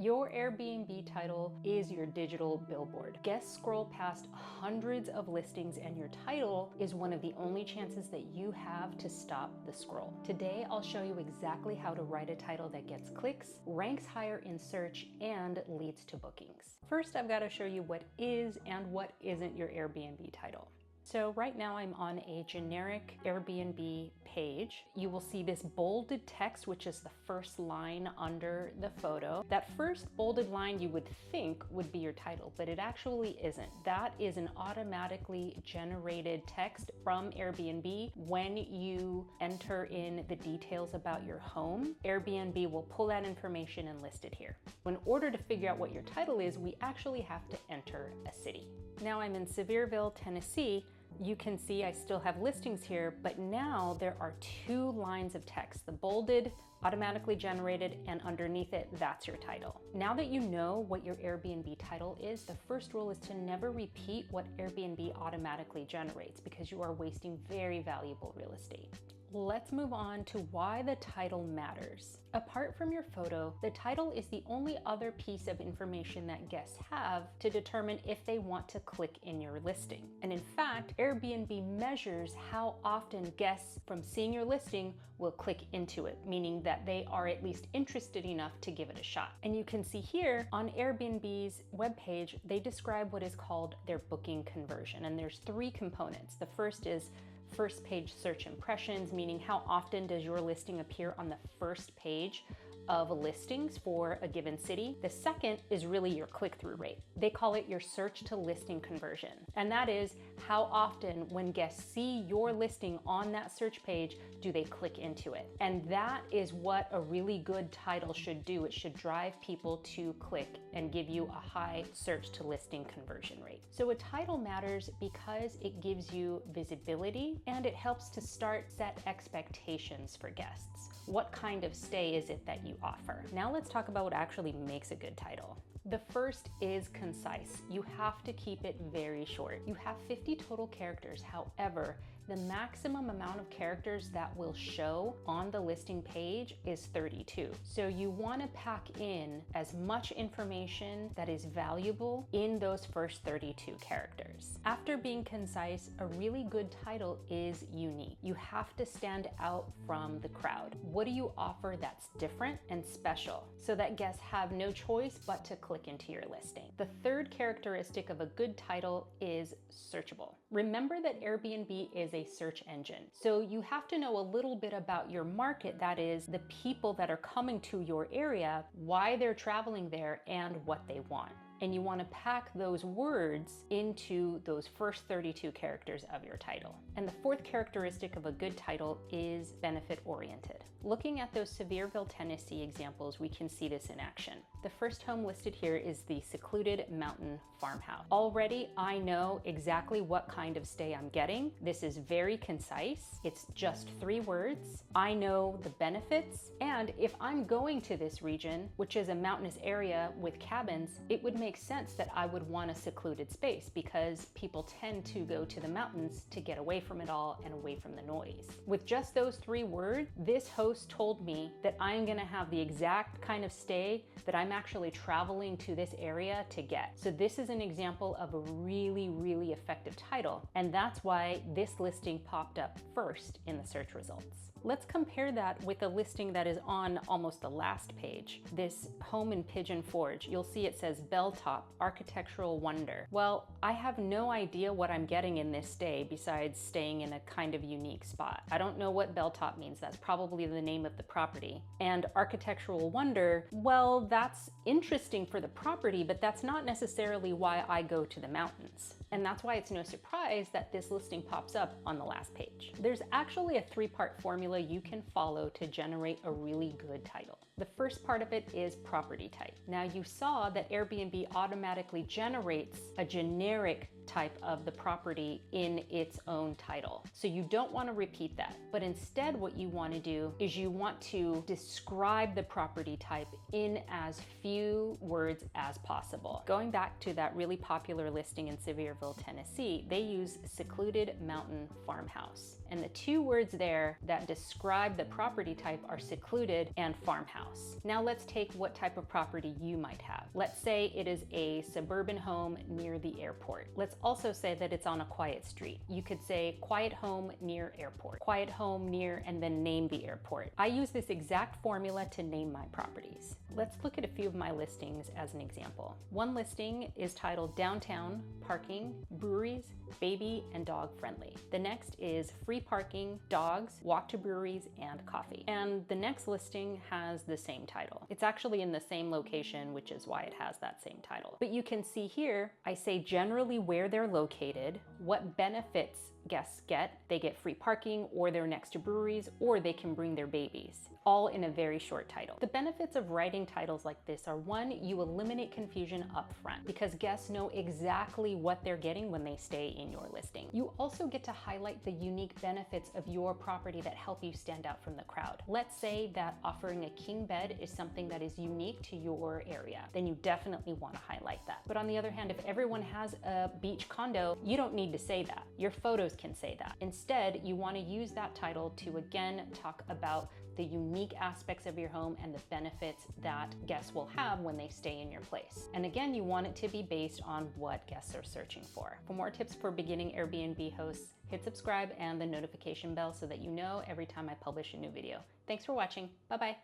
Your Airbnb title is your digital billboard. Guests scroll past hundreds of listings and your title is one of the only chances that you have to stop the scroll. Today, I'll show you exactly how to write a title that gets clicks, ranks higher in search, and leads to bookings. First, I've got to show you what is and what isn't your Airbnb title. So right now I'm on a generic Airbnb page. You will see this bolded text, which is the first line under the photo. That first bolded line you would think would be your title, but it actually isn't. That is an automatically generated text from Airbnb. When you enter in the details about your home, Airbnb will pull that information and list it here. In order to figure out what your title is, we actually have to enter a city. Now I'm in Sevierville, Tennessee. You can see I still have listings here, but now there are two lines of text, the bolded, automatically generated, and underneath it, that's your title. Now that you know what your Airbnb title is, the first rule is to never repeat what Airbnb automatically generates because you are wasting very valuable real estate. Let's move on to why the title matters. Apart from your photo, the title is the only other piece of information that guests have to determine if they want to click in your listing. And in fact, Airbnb measures how often guests from seeing your listing will click into it, meaning that they are at least interested enough to give it a shot. And you can see here on Airbnb's webpage, they describe what is called their booking conversion. And there's three components. The first is first page search impressions, meaning how often does your listing appear on the first page of listings for a given city. The second is really your click-through rate. They call it your search to listing conversion. And that is how often when guests see your listing on that search page, do they click into it? And that is what a really good title should do. It should drive people to click and give you a high search to listing conversion rate. So a title matters because it gives you visibility and it helps to set expectations for guests. What kind of stay is it that you offer? Now let's talk about what actually makes a good title. The first is concise. You have to keep it very short. You have 50 total characters. However, the maximum amount of characters that will show on the listing page is 32. So you want to pack in as much information that is valuable in those first 32 characters. After being concise, a really good title is unique. You have to stand out from the crowd. What do you offer that's different and special so that guests have no choice but to click into your listing? The third characteristic of a good title is searchable. Remember that Airbnb is a search engine. So you have to know a little bit about your market, that is the people that are coming to your area, why they're traveling there, and what they want. And you want to pack those words into those first 32 characters of your title. And the fourth characteristic of a good title is benefit-oriented. Looking at those Sevierville, Tennessee examples, we can see this in action. The first home listed here is the secluded mountain farmhouse. Already, I know exactly what kind of stay I'm getting. This is very concise. It's just 3 words. I know the benefits. And if I'm going to this region, which is a mountainous area with cabins, it would make sense that I would want a secluded space because people tend to go to the mountains to get away from it all and away from the noise. With just those 3 words, this host told me that I'm gonna have the exact kind of stay that I'm actually traveling to this area to get. So this is an example of a really, really effective title. And that's why this listing popped up first in the search results. Let's compare that with a listing that is on almost the last page. This home in Pigeon Forge. You'll see it says Belltop, architectural wonder. Well, I have no idea what I'm getting in this stay besides staying in a kind of unique spot. I don't know what Belltop means. That's probably the name of the property. And architectural wonder, well, that's interesting for the property, but that's not necessarily why I go to the mountains. And that's why it's no surprise that this listing pops up on the last page. There's actually a 3-part formula you can follow to generate a really good title. The first part of it is property type. Now you saw that Airbnb automatically generates a generic type of the property in its own title. So you don't want to repeat that, but instead what you want to do is you want to describe the property type in as few words as possible. Going back to that really popular listing in Sevierville, Tennessee, they use secluded mountain farmhouse. And the two words there that describe the property type are secluded and farmhouse. Now let's take what type of property you might have. Let's say it is a suburban home near the airport. Let's also say that it's on a quiet street. You could say quiet home near airport, quiet home near, and then name the airport. I use this exact formula to name my properties. Let's look at a few of my listings as an example. One listing is titled Downtown, Parking, Breweries, Baby and Dog Friendly. The next is Free Parking, Dogs, Walk to Breweries, and Coffee. And the next listing has the same title. It's actually in the same location, which is why it has that same title. But you can see here, I say generally where they're located, what benefits guests get. They get free parking, or they're next to breweries, or they can bring their babies, all in a very short title. The benefits of writing titles like this are: one, you eliminate confusion up front because guests know exactly what they're getting when they stay in your listing. You also get to highlight the unique benefits of your property that help you stand out from the crowd. Let's say that offering a king bed is something that is unique to your area, then you definitely want to highlight that. But on the other hand, if everyone has a beach condo, you don't need to say that. Your photos can say that. Instead, you want to use that title to again talk about the unique aspects of your home and the benefits that guests will have when they stay in your place. And again, you want it to be based on what guests are searching for. For more tips for beginning Airbnb hosts, hit subscribe and the notification bell so that you know every time I publish a new video. Thanks for watching. Bye-bye.